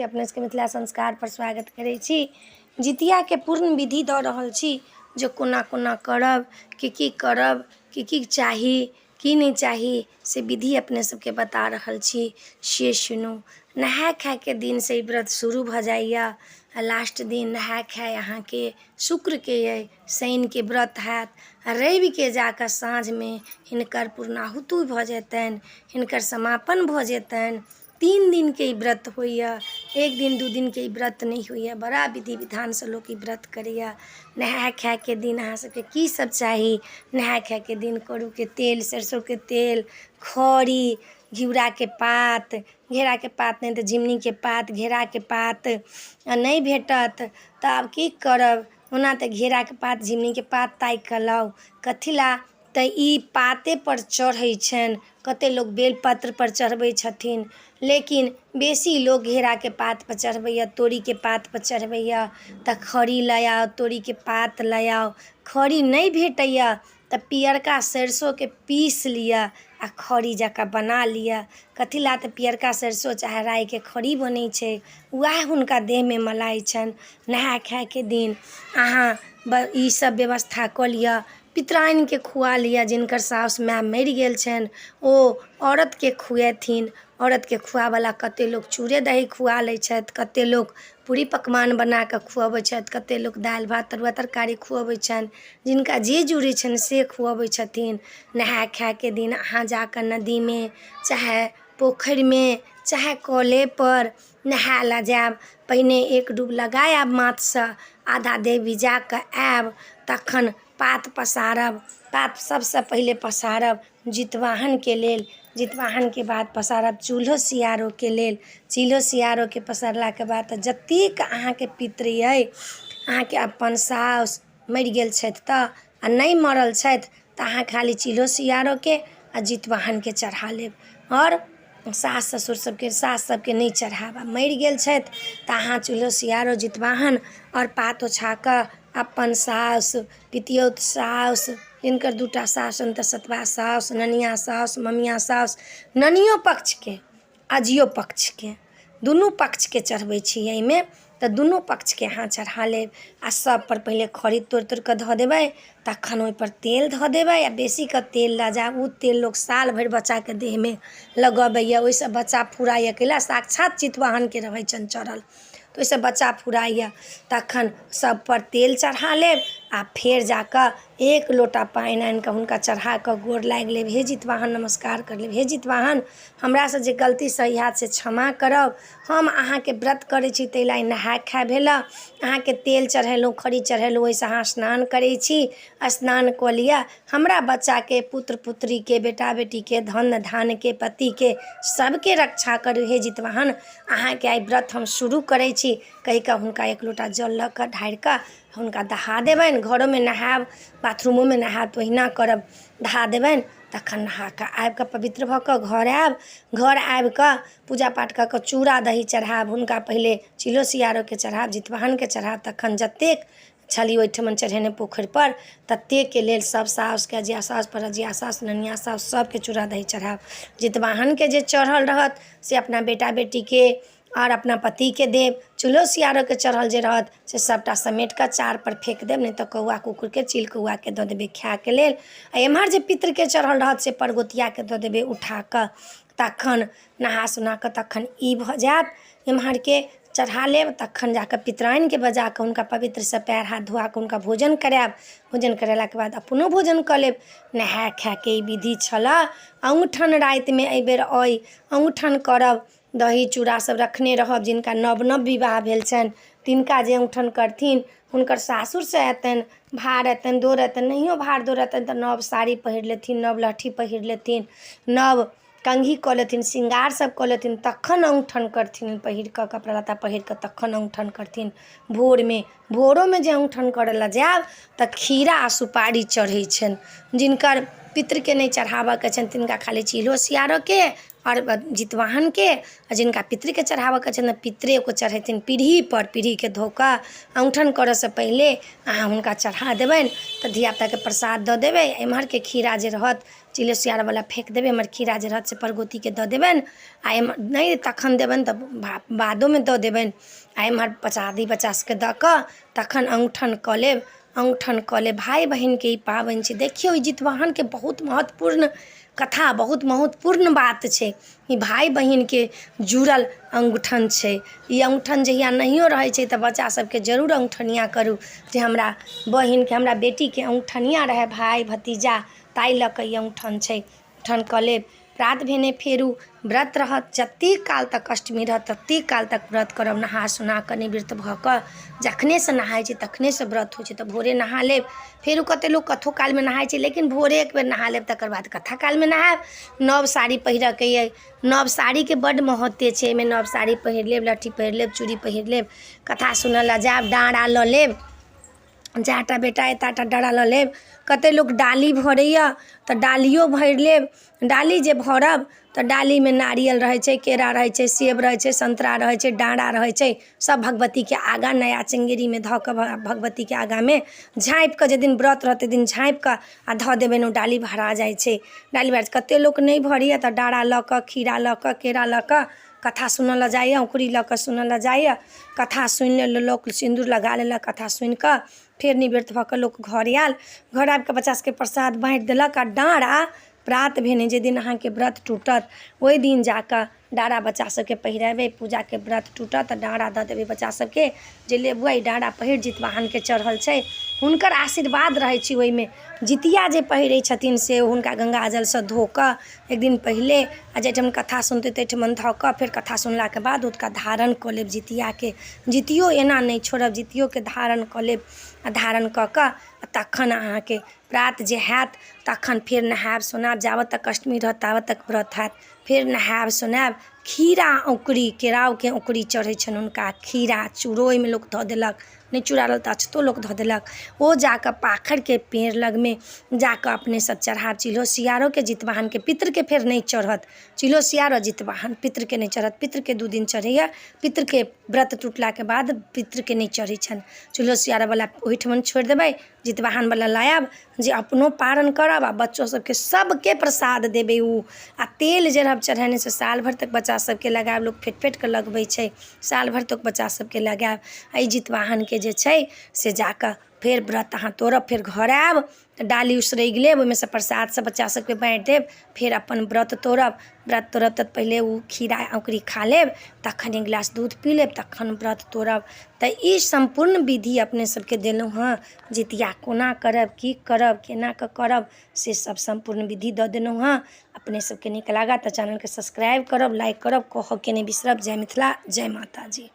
अपने सबके मिथिला संस्कार पर स्वागत करै छी। जितिया के पूर्ण विधि दऽ रहल छी जो कोना कोना करब, की करब, की चाही, की नहीं चाही से विधि अपने सबके बता रहल छी से सुनू। नहाय खाय के दिन से व्रत शुरू भ जाइया। लास्ट दिन नहाय खाय अहाँ के शुक्र के ये, शनि के व्रत हैत। रवि के जाकर साँझ में हिनकर पूर्णाहुति भ जेतनि, हिनकर समापन भ जेतनि। 3 दिन के व्रत होइया, 1 दिन 2 दिन के व्रत नहीं होइया। बड़ा विधि विधान से लोग व्रत करैया। नहाय खाय के दिन अहाँ सबके की सब चाही? नहाय खाय के दिन करू के तेल, सरसों के तेल, खड़ी, घिउरा के पात, घेरा के पात नहीं तो झिमनी के पात, घेरा के पात नहीं भेटत तऽ आब की करब? ओना तऽ घेरा के पात, झिमनी के पात ताकि कऽ लाउ। कथी ला? तऽ ई पाते पर चढ़ै छनि। कते लोग बेलपत्र पर चढ़बै छथिन, लेकिन बेसी लोग घेरा के पात पर चढ़बैया, तोरी के पात पर चढ़बैया। तऽ खड़ी लऽ आओ, तोरी के पात लऽ आओ। खड़ी नहीं भेटैया तऽ पियरका सरसों के पीस लिअ आ खड़ी जकाँ बना लिअ। कथी ला? तऽ पियरका सरसों चाहे राई के खड़ी बनै छै, वएह हुनका देह में मलाइ छनि। नहाय खाय के दिन अहाँ ई सब व्यवस्था कऽ लिअ। पितराइन के खुआ लिअ, जिनकर साउस माय मरि गेल छनि ओ औरत के खुएथिन। औरत के खुआवला कते लोग चूड़े दही खुआ लै छथि, कते लोग पूरी पकवान बना कऽ खुअबै छथि, कते लोग दालि भात तरुआ तरकारी खुअबै छनि। जिनका जे जुड़ै छनि से खुअबै छथिन। नहाय खाय के दिन अहाँ जाकऽ नदी में चाहे पोखरि में चाहे कले पर नहाय ला जायब। पहिने 1 डूब लगाय आब माथसँ, आधा देह भिजा कऽ आयब, तखन पात पसारब। पात सबसँ पहिले पसारब जितवाहन के लेल, जितवाहन के बाद पसारब चूल्हो सियारो के लेल। चूल्हो सियारो के पसारला के बाद जतेक अहाँ के पितृ अइ, अहाँ के अपन साउस मरि गेल छथि तऽ आ नहीं मरल छथि तऽ अहाँ खाली चूल्हो सियारो के आ जितवाहन के चढ़ा लेब। और सास ससुर सबके, सास सबके नहीं चढ़ाब। मरि गेल छथि तऽ अहाँ चूल्हो सियारो, जितवाहन और पात ओछा कऽ अपन साउस, पितियौत साउस, जिनकर 2टा साउस छनि तऽ सतवा साउस, ननिया साउस, ममिया साउस, ननियो पक्ष के अजियो पक्ष के, दुनू पक्ष के चढ़बै छी। एहिमे तऽ दुनू पक्ष के अहाँ चढ़ा लेब आ सब पर पहिले खड़ी तोड़ि कऽ धऽ देबै, तखन ओहि पर तेल धऽ देबै आ बेसी कऽ तेल लऽ जायब। उ तेल लोग साल भरि बच्चा के देह में लगबैया, ओहिसँ बच्चा फुराइया। कैला? साक्षात चितवाहन के रहै छनि चढ़ल, तऽ ओहिसँ बच्चा फुराइया। तखन सब पर तेल चढ़ा लेब आ फेर जाकऽ 1 लोटा पानि आनि कऽ हुनका चढ़ा कऽ गोर लागि लेब। हे जितवाहन, नमस्कार कर लेब। हे जितवाहन, हमरा से जे गलती सही हैत से क्षमा करब। हम अहाँ के व्रत करै छी ताहि ला नहाय खाय भेल। अहाँ के तेल चढ़ेलहुँ, खड़ी चढ़ेलहुँ, ओहिसँ अहाँ स्नान करै छी। स्नान कऽ लिअ। हमरा बच्चा के, पुत्र पुत्री के, बेटा बेटी के, धन धान के, पति के, सबके रक्षा करू हे जितवाहन। अहाँ के आइ व्रत हम शुरू करै छी कहि कऽ हुनका 1 लोटा जल लऽ कऽ ढारि कऽ हुनका दहा देबनि। घरों में नहायब, बाथरूमों में नहायब तऽ ओहिना करब, दहा देबनि। तखन नहा कऽ आबि कऽ पवित्र भऽ कऽ घर आयब। घर आबि कऽ पूजा पाठ कऽ कऽ चूड़ा दही चढ़ायब। हुनका पहिले चूल्हो सियारो के चढ़ायब, जितवाहन के चढ़ायब। तखन जतेक छली ओहिठमन चढ़ेने पोखरि पर ततेक के लेल सब साउस के, अजिया साउस, परजिया साउस, ननिया साउस सबके चूड़ा दही चढ़ायब। जितवाहन के जे चढ़ल रहत से अपना बेटा बेटी के और अपना पति के देब। चूल्हो सियारो के चढ़ल जे रहत से सबटा समेट कऽ चार पर फेंक देब, नहीं तो कौआ कुकुर के, चील कौआ के दऽ देबै खाय के लेल। आ एम्हर जे पितृ के चढ़ल रहत से परगोतिया के दऽ देबै उठा कऽ। तखन नहा सुना कऽ तखन ई भऽ जायत, एम्हर के चढ़ा लेब। तखन जाकऽ पितराइन के बजा कऽ हुनका पवित्र से पैर हाथ धुआ कऽ हुनका भोजन करायब। भोजन करेला के बाद अपनो भोजन कऽ लेब। नहाय खाय के ई विधि छलऽ। औंगठन राति में एहि बेर अइ, औंगठन करब। दही चूड़ा सब रखने रहब। जिनका नव नव विवाह भेल छनि तिनका जे औंगठन करथिन हुनकर सासुर से एतनि भार, एतनि दौड़, एतनि नहियो भार दौड़ एतनि तऽ नव साड़ी पहिर लेथिन, नव लहठी पहिर लेथिन, नव कंघी कऽ लेथिन, श्रृंगार सब कऽ लेथिन, तखन औंगठन करथिन। पहिर कऽ कपड़ा लत्ता पहिर कऽ तखन औंगठन करथिन। भोर में, भोरों में जे औंगठन करऽ ला जायब तऽ खीरा आ सुपारी चढ़ै छनि। जिनकर पितृ के नहीं चढ़ाबऽ के छनि तिनका खाली चूल्हो सियारो के और जितवाहन के जिनका पितृ के चढ़ावऽ के छनि पितरे को चढ़ेथिन पीढ़ी पर पीढ़ी के धोकऽ औंठन करऽ से पहिले अहाँ हुनका चढ़ा देबनि तऽ धियापुताके प्रसाद दऽ देबै। एम्हर के खीरा जे रहत चिल्लो सियारवला फेंक देबै, एम्हर खीरा जे रहत से परगोतीके दऽ देबनि आ एम्हर नहि तखन देबनि तऽ बादोमे दऽ देबनि आ एम्हर प्रसादी बच्चा सबके दऽ कऽ तखन औंठन कऽ लेब। औंठन कऽ लेब। भाय बहिनके ई पाबनि छै। देखियौ ई जितवाहनके बहुत महत्वपूर्ण कथा, बहुत महत्वपूर्ण बात छै। ई भाय बहिनके जुड़ल औंठन छै। ई औंठन जहिया नहियो रहै छै तऽ बच्चा सबके जरूर औंठनिया करू जे हमरा बहिनके हमरा बेटीके औंठनिया रहै भाय भतीजा, ताहि लऽ कऽ ई औंठन छै। औंठन कऽ लेब। प्रात भेने फेरू व्रत रहत, जतेक काल तक अष्टमी रहत ततेक काल तक व्रत करब, नहा सुना कऽ निवृत्त भऽ कऽ जखनेसँ नहाइ छै तखनेसँ व्रत होइ छै। तऽ भोरे नहा लेब। फेरो कतेक लोक कथो कालमे नहाइ छै, लेकिन भोरे एक बेर नहा लेब तकर बाद कथा कालमे नहायब। नव साड़ी पहिरऽके अइ। नव साड़ीके बड्ड महत्व छै। एहिमे नव साड़ी पहिर लेब, लहठी पहिर लेब, चूड़ी पहिर लेब, कथा सुनऽ लए जायब, डाँड़ा लऽ लेब, जएटा बेटा एताटा डाँड़ा लऽ लेब। कतेक लोक डाली भरैए तऽ डालियो भरि लेब। डाली जे भरब तऽ डालीमे नारियल रहै छै, केरा रहै छै, सेब रहै छै, संतरा रहै छै, डाँड़ा रहै छै, सब भगवतीके आगाँ नया चंगेरीमे धऽ कऽ भगवतीके आगाँमे झाँपि कऽ, जे दिन व्रत रहतै दिन झाँपि कऽ आ धऽ देबनि, ओ डाली भरा जाइ छै। डाली भरा कतेक लोक नहि भरैए तऽ डाँड़ा लऽ कऽ, खीरा लऽ कऽ, केरा लऽ कऽ कथा सुनऽ लए जाइए, औंकुरी लऽ कऽ सुनऽ लए जाइए। कथा सुनि लेलक, सिन्दूर लगा लेलक, कथा सुनि कऽ फेर निवृत्त भऽ कऽ लोक घर आयल। घर आबि कऽ बच्चा सबके प्रसाद बाँटि देलक। आ डाँड़ा प्रात भेने जे दिन अहाँके व्रत टूटत ओहि दिन जाकऽ डाँड़ा बच्चा सबके पहिराबै। पूजाके व्रत टूटत तऽ डाँड़ा दऽ देबै बच्चा सबके जे ले बौआ ई डाँड़ा पहिर, जितवाहनके चढ़ल छै। हुनकर आशीर्वाद रहै छै ओहिमे। जितिया जे पहिरै छथिन से हुनका गंगाजलसँ धो कऽ एक दिन पहिले आ जाहिठाम कथा सुनतै ताहिठाम धऽ कऽ फेर कथा सुनलाके बाद हुनका धारण कऽ लेब जितियाके। जितियो एना नहि छोड़ब, जितियोके धारण कऽ लेब। आ धारण कऽ कऽ तखन अहाँके प्रात जे हैत तखन फेर नहायब सोनायब। जाबत तक अष्टमी रहत ताबत तक व्रत हैत। फेर नहायब सोनायब। खीरा औंकुरी, केराउके औंकुरी चढ़ै छनि हुनका, खीरा चूड़ो ओहिमे लोक धऽ देलक, नहि चूड़ा रहल तऽ अक्षतो लोक धऽ देलक। ओ जाकऽ पाखरके पेड़ लगमे जाकऽ अपने सब चढ़ायब। चिल्हो सियारोके जितवाहनके पितरके फेर नहि चढ़त। चिल्हो सियारो जितवाहन पितरके नहि चढ़त। पितरके 2 दिन चढ़ैए। पितरके व्रत टूटलाके बाद पितरके नहि चढ़ै छनि। चिल्हो सियारोवला ओहिठमन छोड़ि देबै, जितवाहनवला लायब जे अपनो पारण करब आ बच्चो सबके सबके प्रसाद देबै। उ आ तेल जे रहब चढ़ेने से साल भर तक बच्चा सबके लगायब। लोक फेट फेट कऽ लगबै छै, साल भर तक बच्चा सबके लगायब। एहि जितवाहनके जे छै से जाकऽ फेर व्रत अहाँ तोड़ब। फेर घर आयब तऽ डाली उसरगि लेब, ओहिमे से प्रसाद सब बच्चा सबके बाँटि देब। फेर अपन व्रत तोड़ब। व्रत तोड़ब तऽ पहिले ओ खीरा औंकुरी खा लेब, तखन 1 गिलास दूध पी लेब, तखन व्रत तोड़ब। तऽ ई सम्पूर्ण विधि अपने सबके देलहुँ हँ। जितिया कोना करब, की करब, केना कऽ करब से सब सम्पूर्ण विधि दऽ देलहुँ हँ। अपने सबके नीक लागत तऽ चैनलके सब्सक्राइब करब, लाइक करब, कहऽके नहि बिसरब। जय मिथिला, जय माता जी।